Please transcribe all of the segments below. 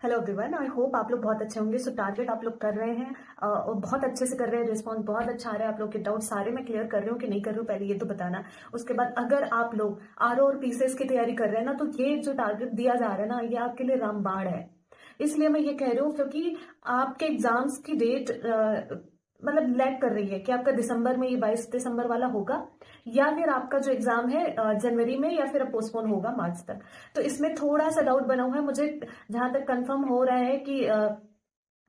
Hello everyone, I hope आप लोग बहुत अच्छे होंगे। सो टारगेट आप लोग कर रहे हैं और बहुत अच्छे से कर रहे हैं। रिस्पांस बहुत अच्छा आ रहा है। आप लोग के डाउट सारे मैं क्लियर कर रही हूँ कि नहीं कर रही हूँ, पहले ये तो बताना। उसके बाद अगर आप लोग आरओ और पीसीएस की तैयारी कर रहे हैं ना, तो ये जो टारगेट दिया जा रहा है ना, ये आपके लिए रामबाण है। इसलिए मैं ये कह रही हूँ क्योंकि आपके एग्जाम्स की डेट मतलब लैग कर रही है कि आपका दिसंबर में ये 22 दिसंबर वाला होगा, या फिर आपका जो एग्जाम है जनवरी में, या फिर अब पोस्टपोन होगा मार्च तक। तो इसमें थोड़ा सा डाउट बना हुआ है मुझे। जहां तक कंफर्म हो रहा है कि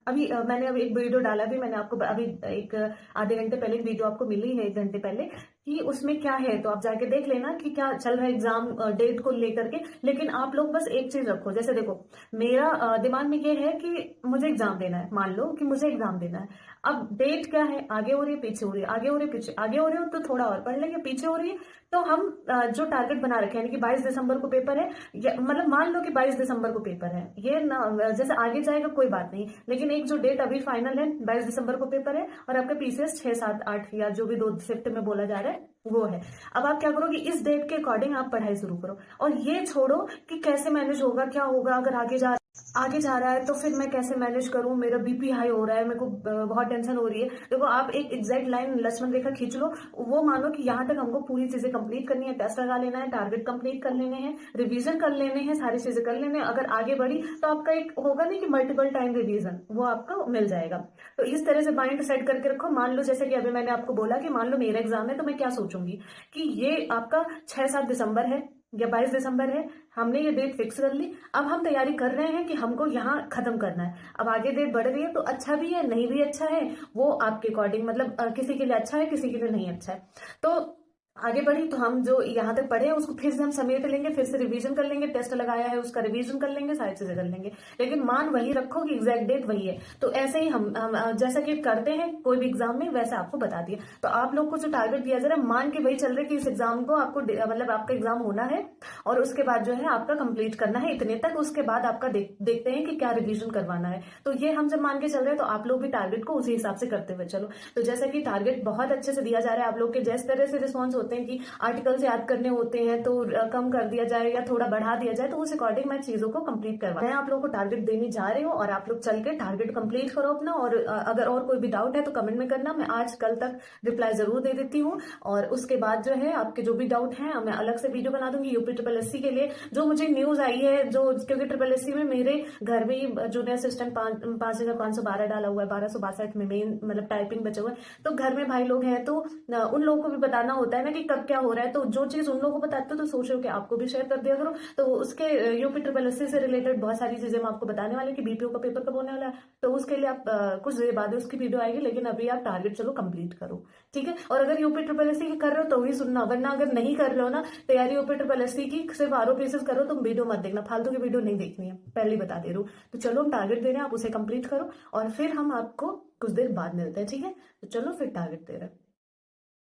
मैंने अभी एक वीडियो डाला भी, मैंने आपको अभी एक आधे घंटे पहले एक वीडियो आपको मिली है, 1 घंटे पहले, कि उसमें क्या है, तो आप जाके देख लेना कि क्या चल रहा है एग्जाम डेट को लेकर के। लेकिन आप लोग बस एक चीज रखो, जैसे देखो मेरा दिमाग में ये है कि मुझे एग्जाम देना है। मान लो कि मुझे एग्जाम देना है। अब डेट क्या है, आगे हो रही है पीछे हो रही है, आगे हो रही है पीछे, आगे हो रही हो तो थोड़ा और पढ़ लेंगे, पीछे हो रही है तो हम जो टारगेट बना रखे हैं, यानी कि 22 दिसंबर को पेपर है, मतलब मान लो कि 22 दिसंबर को पेपर है, ये ना जैसे आगे जाएगा कोई बात नहीं, लेकिन एक जो डेट अभी फाइनल है 22 दिसंबर को पेपर है, और आपका पीसीएस 6, 7, 8 या जो भी 2 शिफ्ट में बोला जा रहा है वो है। अब आप क्या करोगे, इस डेट के अकॉर्डिंग आप पढ़ाई शुरू करो, और ये छोड़ो कि कैसे मैनेज होगा, क्या होगा अगर आगे जा रहा है तो फिर मैं कैसे मैनेज करूं, मेरा बीपी हाई हो रहा है, मेरे को बहुत टेंशन हो रही है। देखो आप एक एग्जैक्ट लाइन लक्ष्मण रेखा खींच लो, वो मानो कि यहाँ तक हमको पूरी चीजें कंप्लीट करनी है, टेस्ट लगा लेना है, टारगेट कंप्लीट कर लेने हैं, रिवीजन कर लेने हैं, सारी चीजें कर लेने हैं। अगर आगे बढ़ी तो आपका एक होगा नहीं कि मल्टीपल टाइम रिवीजन, वो आपको मिल जाएगा। तो इस तरह से माइंड सेट करके रखो। मान लो जैसे कि अभी मैंने आपको बोला कि मान लो मेरा एग्जाम है, तो मैं क्या सोचूंगी कि ये आपका 6, 7 दिसंबर है या 22 दिसंबर है, हमने ये डेट फिक्स कर ली। अब हम तैयारी कर रहे हैं कि हमको यहाँ खत्म करना है। अब आगे डेट बढ़ रही है तो अच्छा भी है, नहीं भी अच्छा है, वो आपके अकॉर्डिंग, मतलब किसी के लिए अच्छा है, किसी के लिए नहीं अच्छा है। तो आगे बढ़ी तो हम जो यहाँ तक पढ़े हैं उसको फिर से हम समेट लेंगे, फिर से रिवीजन कर लेंगे, टेस्ट लगाया है उसका रिवीजन कर लेंगे, सारी चीजें कर लेंगे। लेकिन मान वही रखो कि एग्जैक्ट डेट वही है। तो ऐसे ही हम जैसा कि करते हैं कोई भी एग्जाम में, वैसे आपको बता दिया। तो आप लोग को जो टारगेट दिया जा रहा है, मान के वही चल रहा है कि इस एग्जाम को आपको मतलब आपका एग्जाम होना है, और उसके बाद जो है आपका कंप्लीट करना है इतने तक। उसके बाद आपका देखते हैं कि क्या रिवीजन करवाना है। तो ये हम जब मान के चल रहे हैं, तो आप लोग भी टारगेट को उसी हिसाब से करते हुए चलो। तो जैसा कि टारगेट बहुत अच्छे से दिया जा रहा है, आप लोग के जिस तरह से रिस्पॉन्स होते हैं कि आर्टिकल्स याद करने होते हैं तो कम कर दिया जाए या थोड़ा बढ़ा दिया जाए, तो उस अकॉर्डिंग मैं चीजों को कंप्लीट करवा, मैं आप लोगों को टारगेट देने जा रही हूँ, और आप लोग चल के टारगेट कंप्लीट करो अपना। और अगर और कोई भी डाउट है तो कमेंट में करना, मैं आज कल तक रिप्लाई जरूर दे देती हूँ। और उसके बाद जो है आपके जो भी डाउट हैं मैं अलग से वीडियो बना दूंगी यूपी ट्रिपल एससी के लिए। जो मुझे न्यूज आई है, जो क्योंकि ट्रिपल एससी में मेरे घर में ही जूनियर असिस्टेंट 5,512 डाला हुआ है, 1262 में मेन मतलब टाइपिंग बचा हुआ है। तो घर में भाई लोग हैं, तो उन लोगों को भी बताना होता है ना कि कब क्या हो रहा है। तो जो चीज उन लोगों को बताते हो तो सोचो कि आपको भी शेयर कर दिया करो। तो उसके यूपी ट्रिपल एससी से रिलेटेड बहुत सारी चीजें मैं आपको बताने वाली कि बीपीओ का पेपर कब होने वाला है। तो उसके लिए आप कुछ देर बाद उसकी वीडियो आएगी, लेकिन अभी आप टारगेट चलो कंप्लीट करो, ठीक है। और अगर यूपी ट्रिपल एससी की कर रहे हो तो ही सुनना, वरना अगर नहीं कर रहे हो ना तैयारी यूपी ट्रिपल एससी की, सिर्फ आरओ पीसेस करो, तुम वीडियो मत देखना, फालतू की वीडियो नहीं देखनी है, पहले ही बता दे रही हूँ। तो चलो हम टारगेट दे रहे हैं, आप उसे कंप्लीट करो, और फिर हम आपको कुछ देर बाद मिलते हैं, ठीक है। तो चलो फिर टारगेट दे रहे हैं।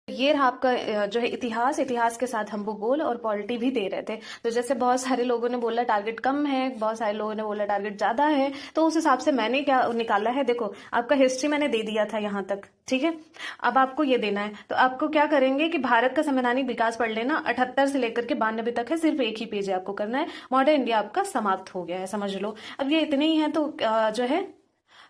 ये रहा आपका जो है इतिहास के साथ हम भूगोल और पॉलिटी भी दे रहे थे। तो जैसे बहुत सारे लोगों ने बोला टारगेट कम है, बहुत सारे लोगों ने बोला टारगेट ज्यादा है, तो उस हिसाब से मैंने क्या निकाला है, देखो आपका हिस्ट्री मैंने दे दिया था यहाँ तक, ठीक है। अब आपको ये देना है, तो आपको क्या करेंगे कि भारत का संवैधानिक विकास पढ़ लेना, 78 से लेकर के 92 तक है, सिर्फ एक ही पेज है आपको करना है। मॉडर्न इंडिया आपका समाप्त हो गया है, समझ लो। अब ये इतने ही है, तो जो है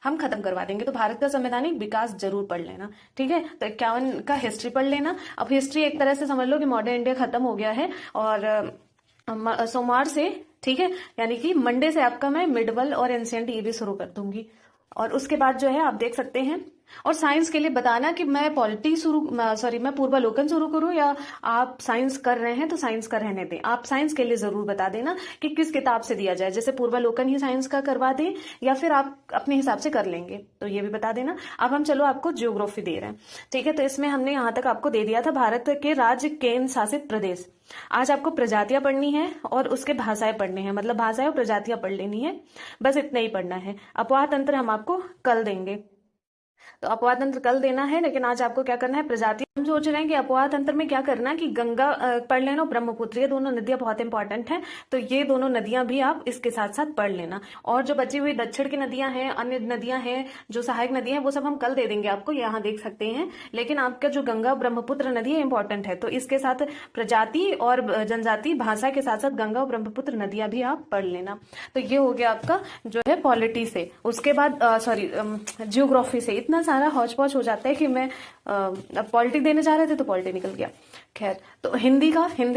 हम खत्म करवा देंगे। तो भारत का संवैधानिक विकास जरूर पढ़ लेना, ठीक है। तो 51 का हिस्ट्री पढ़ लेना। अब हिस्ट्री एक तरह से समझ लो कि मॉडर्न इंडिया खत्म हो गया है, और सोमवार से, ठीक है, यानी कि मंडे से आपका मैं मिडवल और एंशिएंट ये भी शुरू कर दूंगी। और उसके बाद जो है आप देख सकते हैं। और साइंस के लिए बताना कि मैं मैं पूर्वालोकन शुरू करूं, या आप साइंस कर रहे हैं तो साइंस का रहने दें। आप साइंस के लिए जरूर बता देना कि किस किताब से दिया जाए, जैसे पूर्वालोकन ही साइंस का करवा दें, या फिर आप अपने हिसाब से कर लेंगे, तो ये भी बता देना। अब हम चलो आपको ज्योग्राफी दे रहे हैं, ठीक है। तो इसमें हमने यहाँ तक आपको दे दिया था भारत के राज्य केंद्र शासित प्रदेश। आज आपको प्रजातियां पढ़नी है और उसके भाषाएं पढ़ने हैं, मतलब भाषाएं और प्रजातियां पढ़ लेनी है, बस इतना ही पढ़ना है। अपवाद तंत्र हम आपको कल देंगे, तो अपवाद तंत्र कल देना है, लेकिन आज आपको क्या करना है, प्रजाति हम सोच रहे हैं कि अपवाह तंत्र में क्या करना कि गंगा पढ़ लेना और ब्रह्मपुत्र, ये दोनों नदियां बहुत इंपॉर्टेंट हैं, तो ये दोनों नदियां भी आप इसके साथ साथ पढ़ लेना। और जो बची हुई दक्षिण की नदियां हैं, अन्य नदियां हैं, जो सहायक नदियां हैं, वो सब हम कल दे देंगे आपको, यहाँ देख सकते हैं। लेकिन आपका जो गंगा ब्रह्मपुत्र नदी है इंपॉर्टेंट है, तो इसके साथ प्रजाति और जनजाति भाषा के साथ साथ गंगा और ब्रह्मपुत्र नदियां भी आप पढ़ लेना। तो ये हो गया आपका जो है पॉलिटी से। उसके बाद जियोग्राफी से इतना सारा हौच पौच हो जाता है कि मैं अब पॉलिटी देने जा रहे थे तो पॉलिटी निकल गया। खैर, तो हिंदी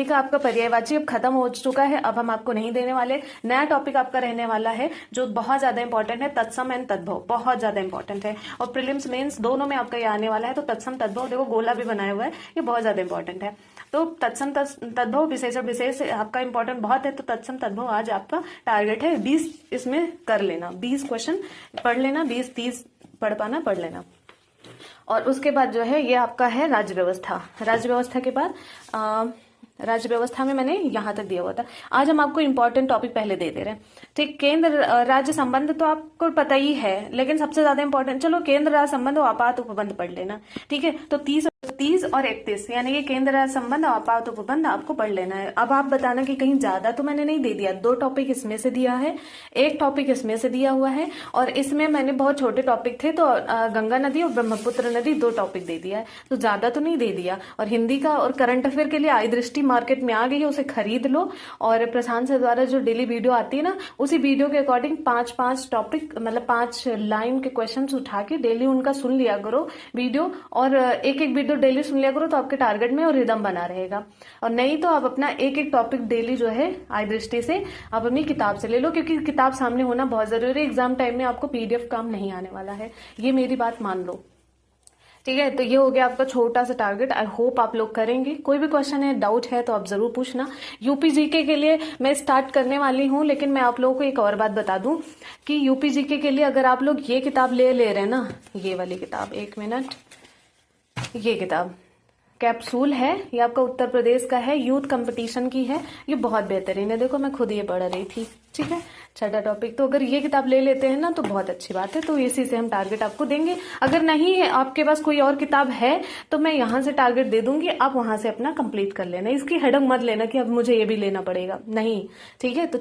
का आपका पर्यायवाची अब खत्म हो चुका है, अब हम आपको नहीं देने वाले। नया टॉपिक आपका रहने वाला है जो बहुत ज्यादा इंपॉर्टेंट है, तत्सम एंड तद्भव, बहुत ज्यादा इंपॉर्टेंट है और प्रीलिम्स मेंस दोनों में आपका ये आने वाला है। तो तत्सम तद्भव, देखो गोला भी बनाया हुआ है, ये बहुत ज्यादा इंपॉर्टेंट है। तो तत्सम तद्भव विशेषण विशेष आपका इंपॉर्टेंट बहुत है, तो तत्सम तद्भव आज आपका टारगेट है 20 इसमें कर लेना, 20 क्वेश्चन पढ़ लेना, 20-30 पढ़ पाना पढ़ लेना। और उसके बाद जो है ये आपका है राज्य व्यवस्था। राज्य व्यवस्था के बाद राज्य व्यवस्था में मैंने यहाँ तक दिया हुआ था। आज हम आपको इंपॉर्टेंट टॉपिक पहले दे रहे हैं, ठीक। केंद्र राज्य संबंध तो आपको पता ही है, लेकिन सबसे ज्यादा इंपॉर्टेंट, चलो केंद्र राज्य संबंध और आपात उपबंध पढ़ लेना, ठीक है। तो 30 और 31 यानी कि केंद्र राज्य संबंध और आपात उपबंध आपको पढ़ लेना है। अब आप बताना कि कहीं ज्यादा तो मैंने नहीं दे दिया, 2 टॉपिक इसमें से दिया है, 1 टॉपिक इसमें से दिया हुआ है, और इसमें मैंने बहुत छोटे टॉपिक थे तो गंगा नदी और ब्रह्मपुत्र नदी 2 टॉपिक दे दिया है, तो ज्यादा तो नहीं दे दिया। और हिंदी का और करंट अफेयर के लिए आई दृष्टि मार्केट में आ गई है, उसे खरीद लो। और प्रशांत सर द्वारा जो डेली वीडियो आती है ना, उसी वीडियो के अकॉर्डिंग 5-5 टॉपिक मतलब 5 लाइन के क्वेश्चंस उठा के डेली उनका सुन लिया करो वीडियो, और एक वीडियो डेली सुन लिया करो, तो आपके टारगेट में और रिदम बना रहेगा। और नहीं तो आप अपना एक टॉपिक डेली जो है आई दृष्टि से आप अपनी किताब से ले लो, क्योंकि किताब सामने होना बहुत जरूरी है। एग्जाम टाइम में आपको पीडीएफ काम नहीं आने वाला है, ये मेरी बात मान लो, ठीक है। तो ये हो गया आपका छोटा सा टारगेट, आई होप आप लोग करेंगे। कोई भी क्वेश्चन है, डाउट है तो आप जरूर पूछना। यूपी जीके के लिए मैं स्टार्ट करने वाली हूँ, लेकिन मैं आप लोगों को एक और बात बता दूं कि यूपी जीके के लिए अगर आप लोग ये किताब ले रहे हैं ना, ये वाली किताब, 1 मिनट, ये किताब कैप्सूल है, ये आपका उत्तर प्रदेश का है, यूथ कंपटीशन की है, ये बहुत बेहतरीन है। देखो मैं खुद ये पढ़ रही थी, ठीक है। छठा टॉपिक, तो अगर ये किताब ले लेते हैं ना तो बहुत अच्छी बात है, तो इसी से हम टारगेट आपको देंगे। अगर नहीं है आपके पास कोई और किताब है तो मैं यहाँ से टारगेट दे दूंगी, आप वहां से अपना कंप्लीट कर लेना, इसकी हेडक मत लेना कि अब मुझे ये भी लेना पड़ेगा, नहीं, ठीक है। तो